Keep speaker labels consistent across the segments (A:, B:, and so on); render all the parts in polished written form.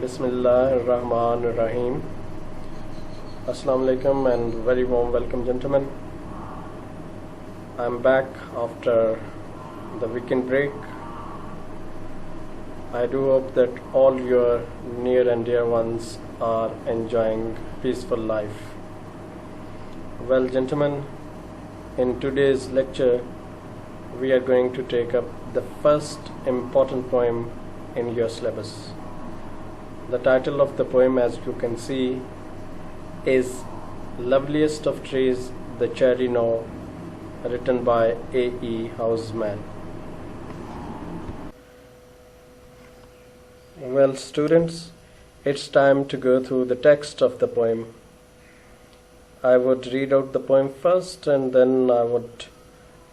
A: Bismillahirrahmanirrahim. Assalamu alaikum and very warm welcome, gentlemen. I'm back after the weekend break. I do hope that all your near and dear ones are enjoying peaceful life. Well, gentlemen, in today's lecture, we are going to take up the first important poem in your syllabus. The title of the poem, as you can see, is Loveliest of Trees, the Cherry Knoll, written by A.E. Housman. Well, students, it's time to go through the text of the poem. I would read out the poem first and then I would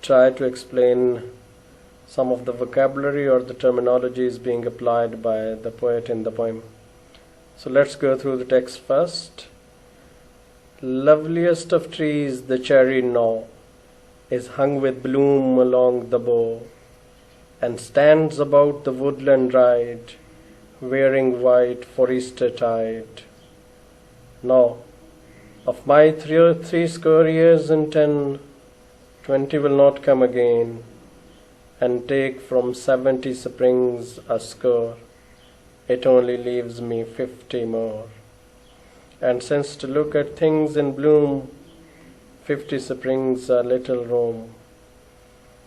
A: try to explain some of the vocabulary or the terminologies being applied by the poet in the poem. So let's go through the text first. Loveliest of trees, the cherry knoll, is hung with bloom along the bough, and stands about the woodland ride, wearing white for Eastertide. Now, of my 60 years and 10, 20 will not come again, and take from 70 springs a score. It only leaves me 50 more. And since to look at things in bloom, 50 springs are little room.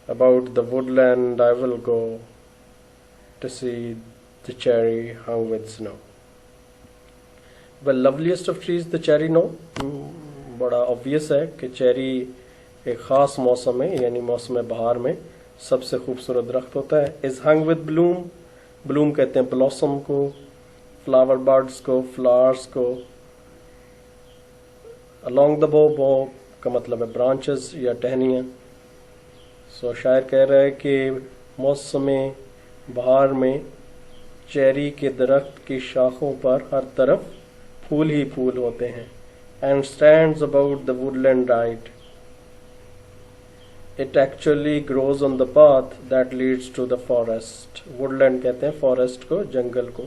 A: About the woodland I will go, to see the cherry hung with snow. Well, loveliest of trees, the cherry knoll. बड़ा obvious है कि cherry एक ख़ास मौसम में यानी मौसम बहार में सबसे खूबसूरत दरख्त होता है. Is hung with bloom. Bloom कहते हैं ब्लॉसम को, फ्लावर बर्ड्स को, फ्लावर्स को. अलॉन्ग द बो का मतलब है ब्रांचेस या टहनियाँ. सो शायर कह रहा है कि मौसम बहार में चेरी के दरख्त की शाखों पर हर तरफ फूल ही फूल होते हैं. And stands about the Woodland right. It actually grows on the path that leads to the forest. Woodland कहते हैं forest को, जंगल को,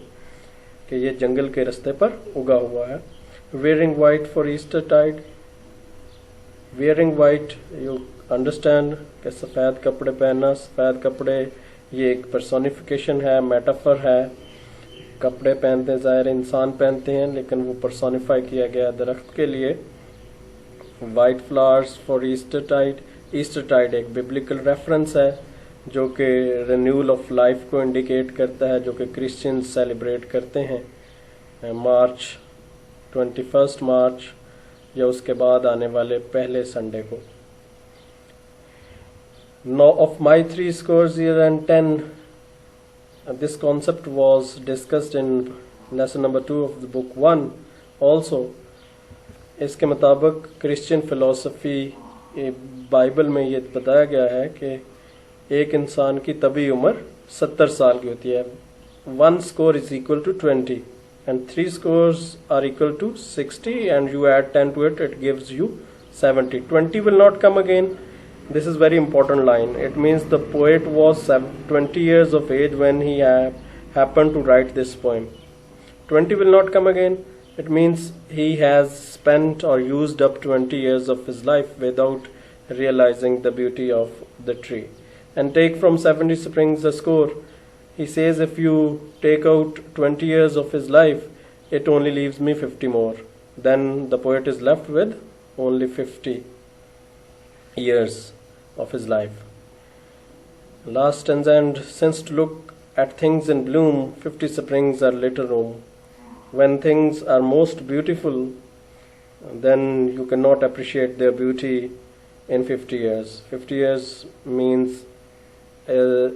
A: कि ये जंगल के रास्ते पर उगा हुआ है. Wearing white for Eastertide. Wearing white, you understand कि सफ़ेद कपड़े पहनना. सफ़ेद कपड़े ये एक personification है, metaphor है. कपड़े पहनते हैं, ज़ाहिर इंसान पहनते हैं, लेकिन वो personify किया गया दरख्त के लिए. White flowers for Eastertide. ईस्टरटाइड एक बिब्लिकल रेफरेंस है जो कि रिन्यूअल ऑफ लाइफ को इंडिकेट करता है, जो कि क्रिश्चियंस सेलिब्रेट करते हैं मार्च 21 मार्च या उसके बाद आने वाले पहले संडे को. Now of my 60 years and 10, this concept was discussed in lesson number 2 of the book 1 also. इसके मुताबिक क्रिश्चियन फिलॉसफी बाइबल में ये बताया गया है कि एक इंसान की तभी उम्र 70 साल की होती है. 1 score is equal to 20 and 3 scores are equal to 60 and you add 10 to it, it gives you 70. 20 will not come again. This is very important line. It means the poet was 20 years of age when he happened to write this poem. 20 will not come again. It means he has spent or used up 20 years of his life without realizing the beauty of the tree. And take from 70 springs a score. He says if you take out 20 years of his life, it only leaves me 50 more. Then the poet is left with only 50 years of his life. Last stanza, and since to look at things in bloom, 50 springs are little room. When things are most beautiful, then you cannot appreciate their beauty in 50 years. 50 years means a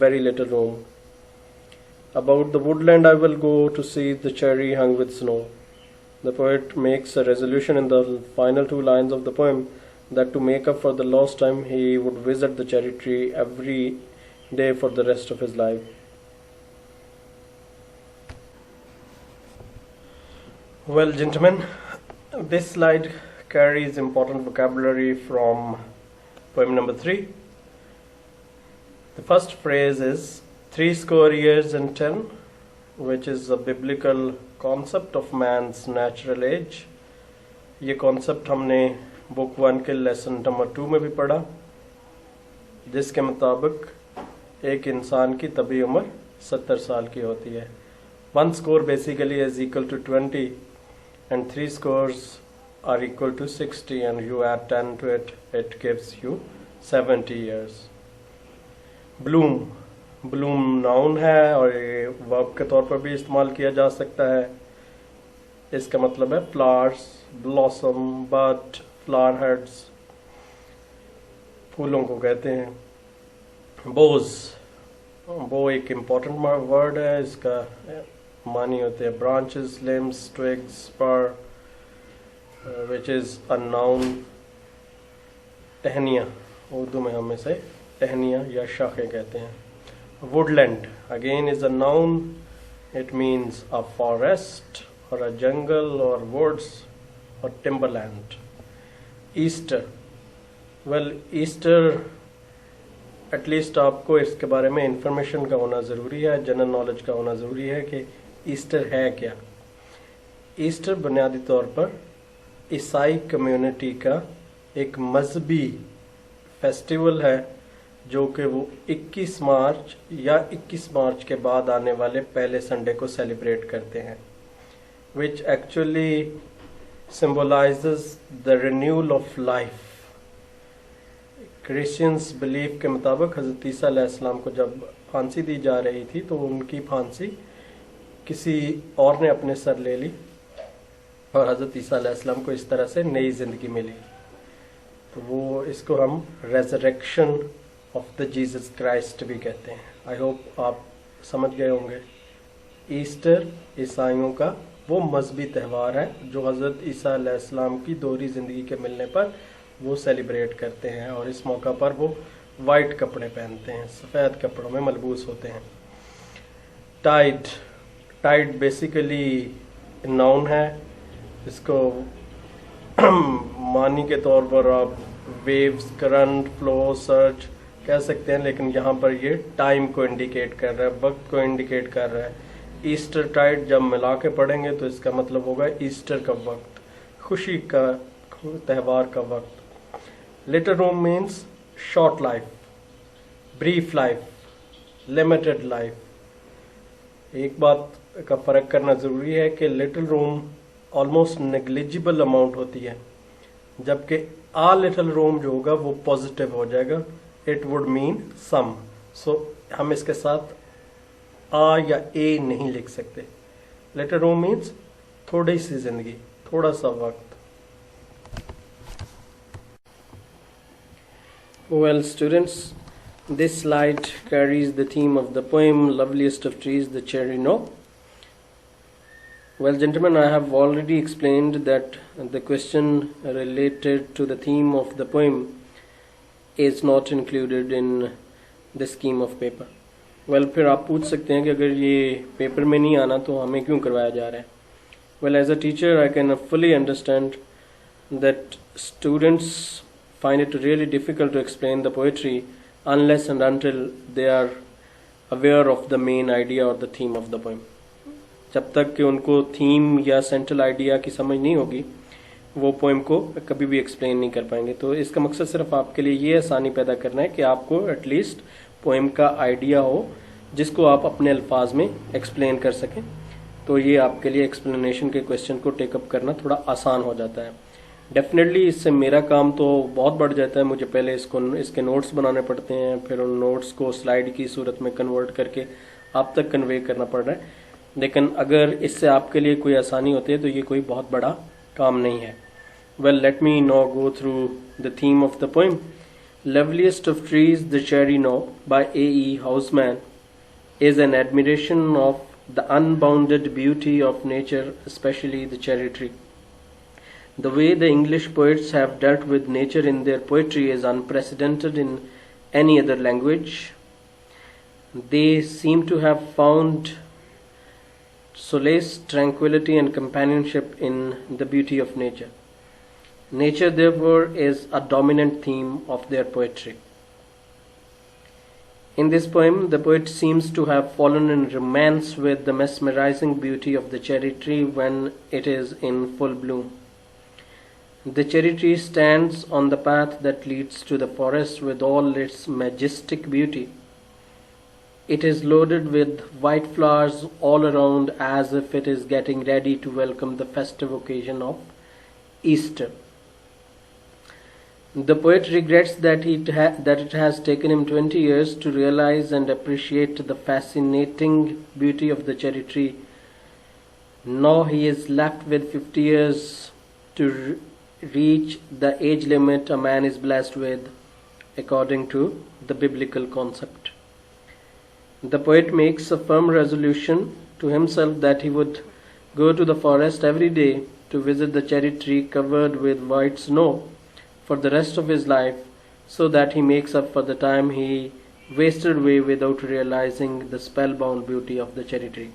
A: very little room. About the woodland I will go to see the cherry hung with snow. The poet makes a resolution in the final 2 lines of the poem that to make up for the lost time, he would visit the cherry tree every day for the rest of his life. Well, gentlemen, this slide carries important vocabulary from poem number 3. The first phrase is 60 years and 10. which is a biblical concept of man's natural age. ये concept हमने book 1 के lesson number 2 में भी पढ़ा, जिसके मुताबिक एक इंसान की तभी उम्र 70 साल की होती है. 1 score basically is equal to 20 and 3 scores are equal to 60, and you add 10 to it, it gives you 70 years. bloom noun है और ये वर्ब के तौर पर भी इस्तेमाल किया जा सकता है. इसका मतलब है फ्लावर्स, ब्लॉसम, बड, फ्लावर हेड्स, फूलों को कहते हैं. बो एक इम्पोर्टेंट वर्ड है. इसका मानी होते हैं branches, limbs, twigs, spur, which is a noun. टहनिया, उर्दू में हम इसे टहनिया या शाखें कहते हैं. woodland again is a noun. It means a forest or a jungle or woods or timberland. Easter, well, Easter at least आपको इसके बारे में इंफॉर्मेशन का होना ज़रूरी है, जनरल नॉलेज का होना ज़रूरी है कि ईस्टर है क्या. ईस्टर बुनियादी तौर पर ईसाई कम्युनिटी का एक मजहबी फेस्टिवल है, जो कि वो 21 मार्च या 21 मार्च के बाद आने वाले पहले संडे को सेलिब्रेट करते हैं, which actually symbolizes the renewal of life. Christians belief के मुताबिक हज़रत ईसा अलैहिस्सलाम को जब फांसी दी जा रही थी तो उनकी फांसी किसी और ने अपने सर ले ली और हज़रत ईसा अलैहिस्सलाम को इस तरह से नई ज़िंदगी मिली. तो वो इसको हम resurrection of the Jesus Christ भी कहते हैं. आई होप आप समझ गए होंगे. ईस्टर ईसाइयों का वो मजहबी त्यौहार है जो हज़रत ईसा अलैहिस्सलाम की दोहरी ज़िंदगी के मिलने पर वो सेलिब्रेट करते हैं, और इस मौका पर वो वाइट कपड़े पहनते हैं, सफ़ेद कपड़ों में मलबूस होते हैं. टाइड बेसिकली नाउन है. इसको मानी के तौर पर आप वेव्स, करंट, फ्लो, सर्च कह सकते हैं, लेकिन यहाँ पर ये टाइम को इंडिकेट कर रहा है, वक्त को इंडिकेट कर रहा है. ईस्टर टाइड जब मिला के पढ़ेंगे तो इसका मतलब होगा ईस्टर का वक्त, खुशी का त्यौहार का वक्त. Little room means short life, brief life, limited life. एक बात का फ़र्क करना ज़रूरी है कि little room almost negligible amount होती है, जबकि आ लिटिल रूम जो होगा वो पॉजिटिव हो जाएगा. इट वुड मीन सम. सो हम इसके साथ आ या ए नहीं लिख सकते. लिटिल रूम मीन्स थोड़ी सी जिंदगी, थोड़ा सा वक्त. Well, students, this slide carries the theme of the poem Loveliest of Trees, the Cherry No. Well, gentlemen, I have already explained that the question related to the theme of the poem is not included in the scheme of paper. Well, फिर आप पूछ सकते हैं कि अगर ये paper में नहीं आना तो हमें क्यों करवाया जा रहा है. Well, as a teacher, I can fully understand that students find it really difficult to explain the poetry unless and until they are aware of the main idea or the theme of the poem. जब तक कि उनको theme या central idea की समझ नहीं होगी वो पोएम को कभी भी एक्सप्लेन नहीं कर पाएंगे. तो इसका मकसद सिर्फ आपके लिए ये आसानी पैदा करना है कि आपको एटलीस्ट पोएम का आइडिया हो जिसको आप अपने अल्फाज में एक्सप्लेन कर सकें. तो ये आपके लिए एक्सप्लेनेशन के क्वेश्चन को टेकअप करना थोड़ा आसान हो जाता है. डेफिनेटली इससे मेरा काम तो बहुत बढ़ जाता है. मुझे पहले इसके नोट्स बनाने पड़ते हैं, फिर उन नोट्स को स्लाइड की सूरत में कन्वर्ट करके आप तक कन्वे करना पड़ रहा है. लेकिन अगर इससे आपके लिए कोई आसानी होती है तो ये कोई बहुत बड़ा काम नहीं है. Well, let me now go through the theme of the poem. Loveliest of trees, the cherry no, by A.E. Housman, is an admiration of the unbounded beauty of nature, especially the cherry tree. The way the English poets have dealt with nature in their poetry is unprecedented in any other language. They seem to have found solace, tranquility, and companionship in the beauty of nature. Nature, therefore, is a dominant theme of their poetry. In this poem, the poet seems to have fallen in romance with the mesmerizing beauty of the cherry tree when it is in full bloom. The cherry tree stands on the path that leads to the forest with all its majestic beauty. It is loaded with white flowers all around as if it is getting ready to welcome the festive occasion of Easter. The poet regrets that it has taken him 20 years to realize and appreciate the fascinating beauty of the cherry tree. Now he is left with 50 years to reach the age limit a man is blessed with, according to the biblical concept. The poet makes a firm resolution to himself that he would go to the forest every day to visit the cherry tree covered with white snow for the rest of his life, so that he makes up for the time he wasted away without realizing the spellbound beauty of the cherry tree.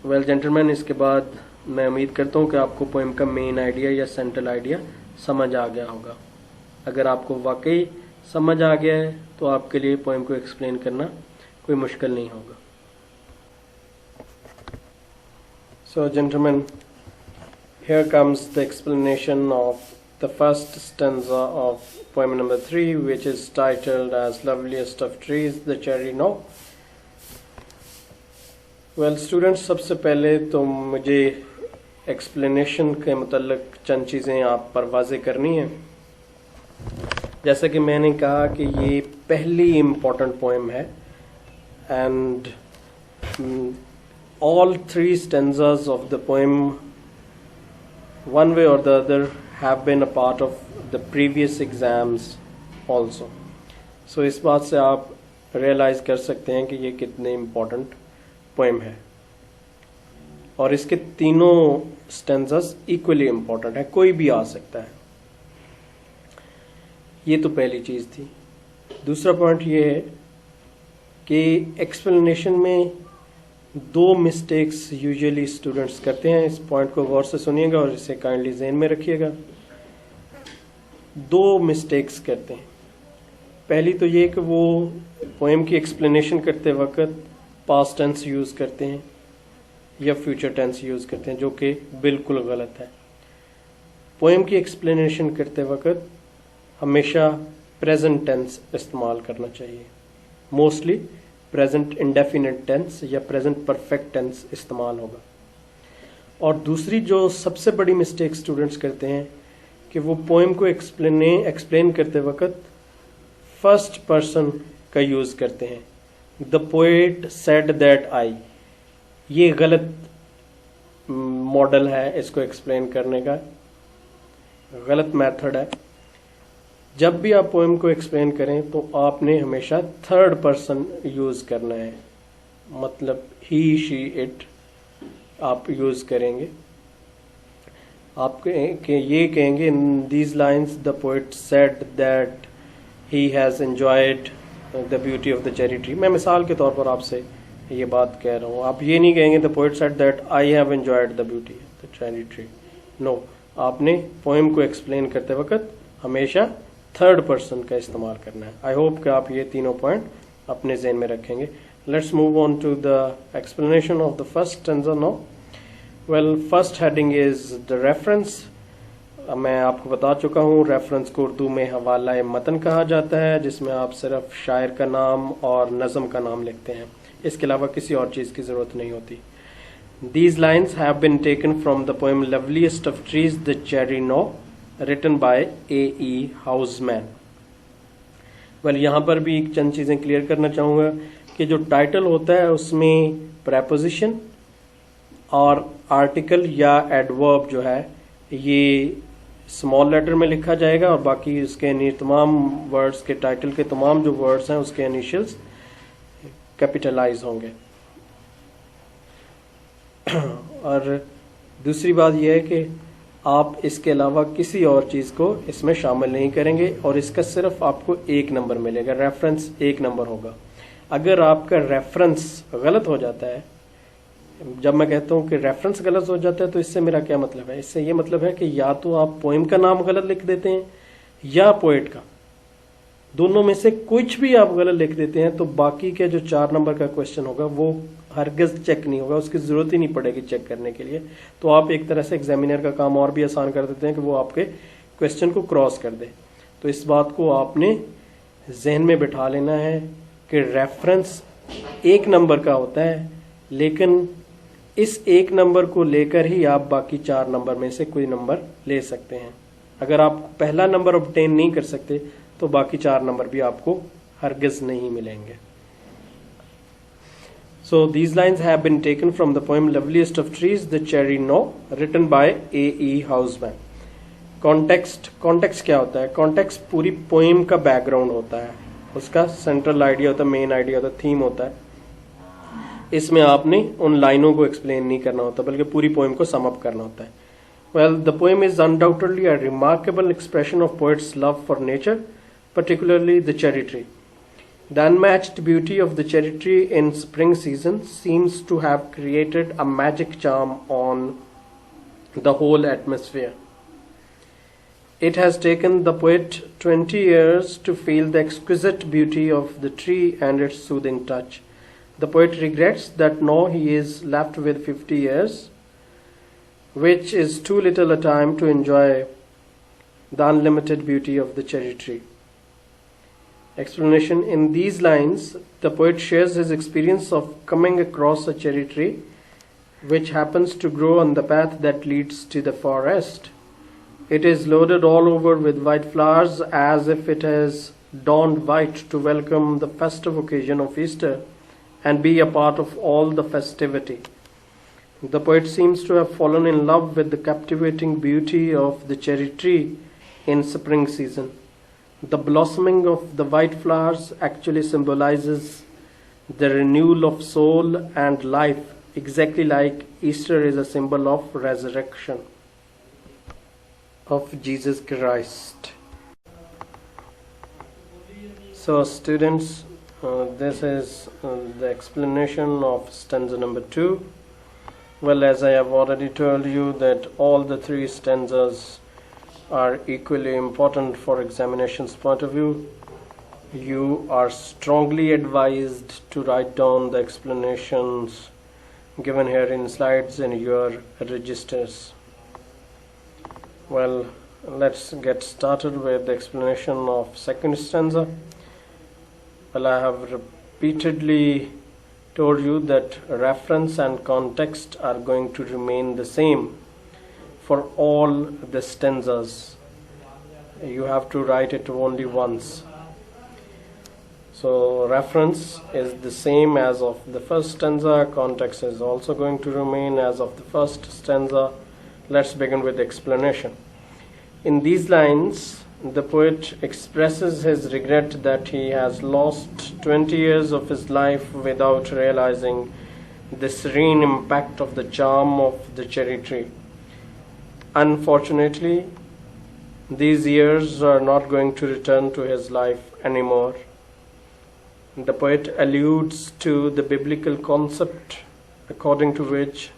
A: Well, gentlemen, इसके बाद मैं उम्मीद करता हूँ कि आपको poem का main idea या सेंट्रल आइडिया समझ आ गया होगा. अगर आपको वाकई समझ आ गया है तो आपके लिए पोएम को एक्सप्लेन करना कोई मुश्किल नहीं होगा. So, gentlemen, here comes the explanation of the first stanza of poem number 3, which is titled as Loveliest of Trees, the Cherry No. Well, students, सबसे पहले तो मुझे explanation के मुताल्लिक चंद चीज़ें आप पर वाज़े करनी हैं. जैसा कि मैंने कहा कि ये पहली important poem है, and all 3 stanzas of the poem, one way or the other, have been a part of the previous exams also. So इस बात से आप realize कर सकते हैं कि ये कितने important poem है, और इसके तीनों stanzas equally important है, कोई भी आ सकता है. ये तो पहली चीज़ थी. दूसरा पॉइंट ये है कि explanation में 2 मिस्टेक्स यूजुअली स्टूडेंट्स करते हैं. इस पॉइंट को गौर से सुनिएगा और इसे काइंडली ज़हन में रखिएगा. 2 मिस्टेक्स करते हैं. पहली तो ये कि वो पोएम की एक्सप्लेनेशन करते वक्त पास्ट टेंस यूज़ करते हैं या फ्यूचर टेंस यूज़ करते हैं, जो कि बिल्कुल गलत है. पोएम की एक्सप्लेनेशन करते वक्त हमेशा प्रेजेंट टेंस इस्तेमाल करना चाहिए. मोस्टली प्रेजेंट इंडेफिनिट टेंस या प्रेजेंट परफेक्ट टेंस इस्तेमाल होगा. और दूसरी जो सबसे बड़ी मिस्टेक स्टूडेंट्स करते हैं कि वो पोएम को एक्सप्लेन करते वक्त फर्स्ट पर्सन का यूज़ करते हैं. द पोएट सेड दैट आई. ये गलत मॉडल है इसको एक्सप्लेन करने का, गलत मेथड है. जब भी आप पोएम को एक्सप्लेन करें तो आपने हमेशा थर्ड पर्सन यूज़ करना है. मतलब ही, शी, इट आप यूज़ करेंगे. आप ये कहेंगे in these lines the poet said that he has enjoyed the beauty of the cherry tree. मैं मिसाल के तौर पर आपसे ये बात कह रहा हूँ. आप ये नहीं कहेंगे the poet said that I have enjoyed the beauty of the cherry tree. No, आपने पोएम को एक्सप्लेन करते वक्त हमेशा थर्ड पर्सन का इस्तेमाल करना है. आई होप कि आप ये तीनों पॉइंट अपने ज़हन में रखेंगे. Let's move on to the explanation of the first stanza now. Well, first heading is the reference. मैं आपको बता चुका हूँ रेफरेंस को उर्दू में हवाला मतन कहा जाता है, जिसमें आप सिर्फ शायर का नाम और नज़म का नाम लिखते हैं. इसके अलावा किसी और चीज़ की ज़रूरत नहीं होती. These lines have been taken from the poem Loveliest of Trees, the Cherry No, written by A.E. Housman. Well, यहाँ पर भी एक चंद चीज़ें क्लियर करना चाहूँगा कि जो टाइटल होता है उसमें प्रेपोजिशन और आर्टिकल या एडवर्ब जो है ये स्मॉल लेटर में लिखा जाएगा, और बाकी उसके तमाम वर्ड्स के टाइटल के तमाम जो वर्ड्स हैं उसके इनिशियल्स कैपिटलाइज होंगे. और दूसरी बात यह है कि आप इसके अलावा किसी और चीज़ को इसमें शामिल नहीं करेंगे, और इसका सिर्फ आपको 1 नंबर मिलेगा. रेफरेंस 1 नंबर होगा. अगर आपका रेफरेंस गलत हो जाता है, जब मैं कहता हूँ कि रेफरेंस गलत हो जाता है तो इससे मेरा क्या मतलब है? इससे ये मतलब है कि या तो आप पोएम का नाम गलत लिख देते हैं या पोएट का. दोनों में से कुछ भी आप गलत लिख देते हैं तो बाकी के जो 4 नंबर का क्वेश्चन होगा वो हरगिज चेक नहीं होगा, उसकी जरूरत ही नहीं पड़ेगी चेक करने के लिए। तो आप एक तरह से एग्जामिनर का काम और भी आसान कर देते हैं कि वो आपके क्वेश्चन को क्रॉस कर दे। तो इस बात को आपने जहन में बिठा लेना है कि रेफरेंस 1 नंबर का होता है, लेकिन इस 1 नंबर को लेकर ही आप बाकी 4 नंबर में से कोई नंबर ले सकते हैं। अगर आप पहला नंबर ऑब्टेन नहीं कर सकते तो बाकी 4 नंबर भी आपको हरगिज नहीं मिलेंगे। So these lines have been taken from the poem Loveliest of Trees, The Cherry No, written by A.E. Housman. Context क्या होता है? कॉन्टेक्स्ट पूरी पोएम का बैकग्राउंड होता है, उसका सेंट्रल आइडिया होता है, मेन आइडिया होता है, थीम होता है। इसमें आपने उन लाइनों को एक्सप्लेन नहीं करना होता बल्कि पूरी पोएम को सम अप करना होता है। Well, the poem is undoubtedly a remarkable expression of poets love for nature, particularly the cherry tree. The unmatched beauty of the cherry tree in spring season seems to have created a magic charm on the whole atmosphere. It has taken the poet 20 years to feel the exquisite beauty of the tree and its soothing touch. The poet regrets that now he is left with 50 years, which is too little a time to enjoy the unlimited beauty of the cherry tree. Explanation. In these lines, the poet shares his experience of coming across a cherry tree which happens to grow on the path that leads to the forest. It is loaded all over with white flowers as if it has donned white to welcome the festive occasion of Easter and be a part of all the festivity. The poet seems to have fallen in love with the captivating beauty of the cherry tree in spring season. The blossoming of the white flowers actually symbolizes the renewal of soul and life, exactly like Easter is a symbol of resurrection of Jesus Christ. So students, this is the explanation of stanza number 2. Well, as I have already told you that all the 3 stanzas are equally important for examination's point of view. You are strongly advised to write down the explanations given here in slides in your registers. Well, let's get started with the explanation of second stanza. Well, I have repeatedly told you that reference and context are going to remain the same for all the stanzas. You have to write it only once. So reference is the same as of the first stanza. Context is also going to remain as of the first stanza. Let's begin with the explanation. In these lines, the poet expresses his regret that he has lost 20 years of his life without realizing the serene impact of the charm of the cherry tree. Unfortunately, these years are not going to return to his life anymore. The poet alludes to the biblical concept according to which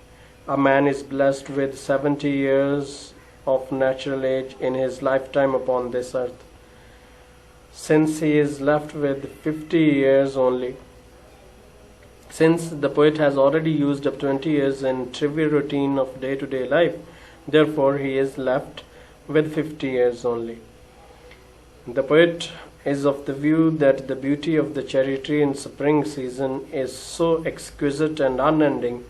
A: a man is blessed with 70 years of natural age in his lifetime upon this earth. Since he is left with 50 years only, since the poet has already used up 20 years in trivial routine of day-to-day life, therefore he is left with 50 years only. The poet is of the view that the beauty of the cherry tree in spring season is so exquisite and unending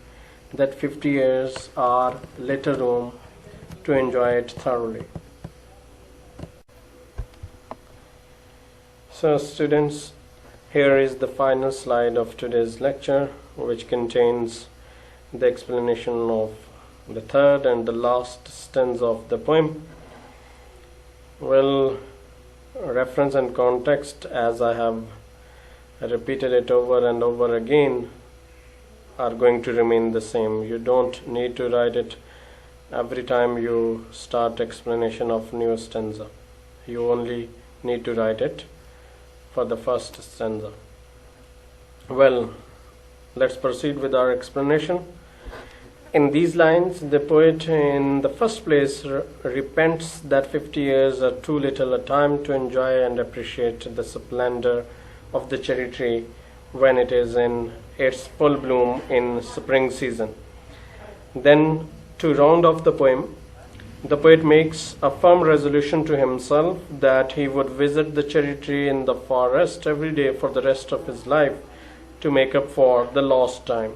A: that 50 years are little room to enjoy it thoroughly. So students, here is the final slide of today's lecture, which contains the explanation of the third and the last stanza of the poem. Well, reference and context, as I have repeated it over and over again, are going to remain the same. You don't need to write it every time you start explanation of new stanza. You only need to write it for the first stanza. Well, let's proceed with our explanation. In these lines, the poet in the first place repents that 50 years are too little a time to enjoy and appreciate the splendor of the cherry tree when it is in its full bloom in spring season. Then, to round off the poem, the poet makes a firm resolution to himself that he would visit the cherry tree in the forest every day for the rest of his life to make up for the lost time.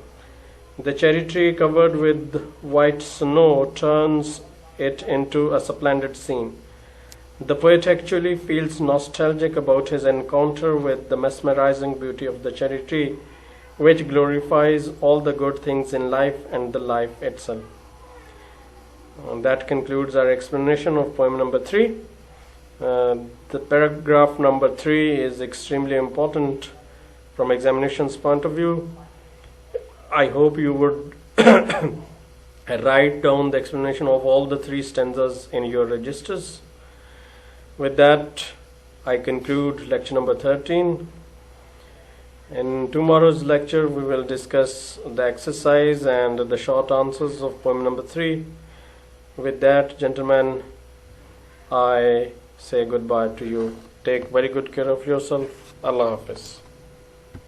A: The cherry tree covered with white snow turns it into a splendid scene. The poet actually feels nostalgic about his encounter with the mesmerizing beauty of the cherry tree, which glorifies all the good things in life and the life itself. And that concludes our explanation of poem number 3. The paragraph number 3 is extremely important from examination's point of view. I hope you would write down the explanation of all the 3 stanzas in your registers. With that, I conclude lecture number 13. In tomorrow's lecture, we will discuss the exercise and the short answers of poem number 3. With that, gentlemen, I say goodbye to you. Take very good care of yourself. Allah Hafiz.